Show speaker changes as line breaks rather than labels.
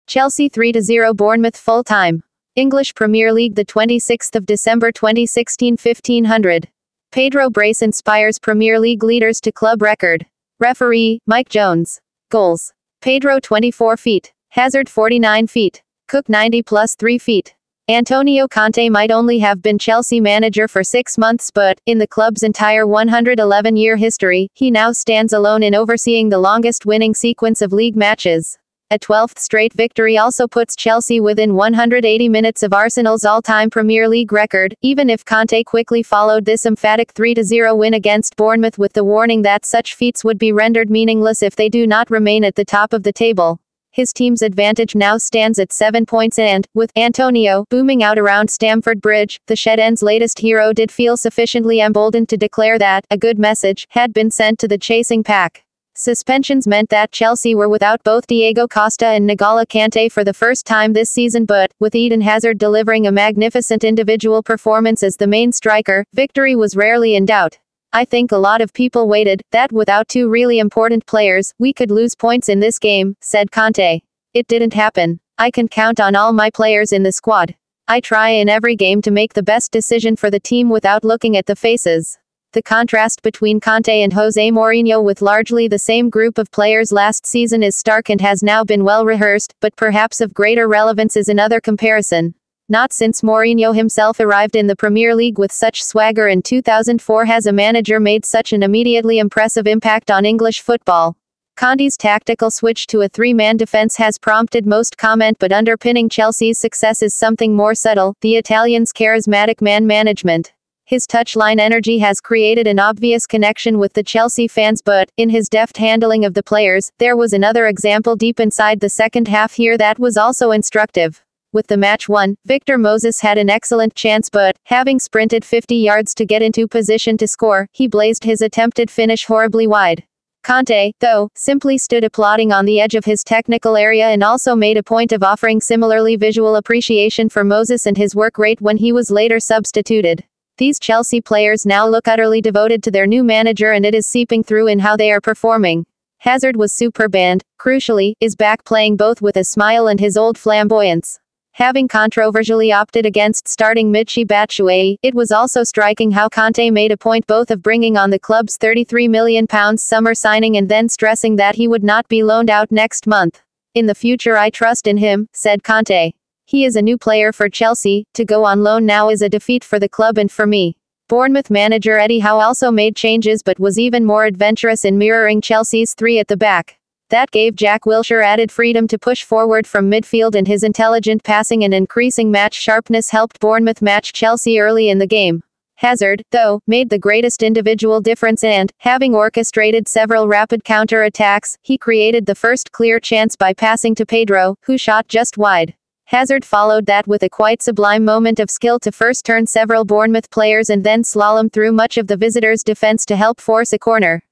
Chelsea 3-0 Bournemouth full time. English Premier League, the 26th of December 2016, 1500. Pedro brace inspires Premier League leaders to club record. Referee, Mike Jones. Goals. Pedro 24 feet. Hazard 49 feet. Cook 90 plus 3 feet. Antonio Conte might only have been Chelsea manager for 6 months, but, in the club's entire 111-year history, he now stands alone in overseeing the longest winning sequence of league matches. A 12th straight victory also puts Chelsea within 180 minutes of Arsenal's all-time Premier League record, even if Conte quickly followed this emphatic 3-0 win against Bournemouth with the warning that such feats would be rendered meaningless if they do not remain at the top of the table. His team's advantage now stands at 7 points and, with Antonio booming out around Stamford Bridge, the Shed End's latest hero did feel sufficiently emboldened to declare that a good message had been sent to the chasing pack. Suspensions meant that Chelsea were without both Diego Costa and N'Golo Kante for the first time this season, but, with Eden Hazard delivering a magnificent individual performance as the main striker, victory was rarely in doubt. I think a lot of people waited, that without two really important players, we could lose points in this game, said Conte. It didn't happen. I can count on all my players in the squad. I try in every game to make the best decision for the team without looking at the faces. The contrast between Conte and Jose Mourinho with largely the same group of players last season is stark and has now been well rehearsed, but perhaps of greater relevance is another comparison. Not since Mourinho himself arrived in the Premier League with such swagger in 2004 has a manager made such an immediately impressive impact on English football. Conte's tactical switch to a three-man defense has prompted most comment, but underpinning Chelsea's success is something more subtle, the Italian's charismatic man management. His touchline energy has created an obvious connection with the Chelsea fans, but, in his deft handling of the players, there was another example deep inside the second half here that was also instructive. With the match won, Victor Moses had an excellent chance, but, having sprinted 50 yards to get into position to score, he blazed his attempted finish horribly wide. Conte, though, simply stood applauding on the edge of his technical area and also made a point of offering similarly visual appreciation for Moses and his work rate when he was later substituted. These Chelsea players now look utterly devoted to their new manager, and it is seeping through in how they are performing. Hazard was superb and, crucially, is back playing both with a smile and his old flamboyance. Having controversially opted against starting Michy Batshuayi, it was also striking how Conte made a point both of bringing on the club's £33 million summer signing and then stressing that he would not be loaned out next month. In the future I trust in him, said Conte. He is a new player for Chelsea, to go on loan now is a defeat for the club and for me. Bournemouth manager Eddie Howe also made changes but was even more adventurous in mirroring Chelsea's three at the back. That gave Jack Wilshere added freedom to push forward from midfield, and his intelligent passing and increasing match sharpness helped Bournemouth match Chelsea early in the game. Hazard, though, made the greatest individual difference and, having orchestrated several rapid counter-attacks, he created the first clear chance by passing to Pedro, who shot just wide. Hazard followed that with a quite sublime moment of skill to first turn several Bournemouth players and then slalom through much of the visitors' defense to help force a corner.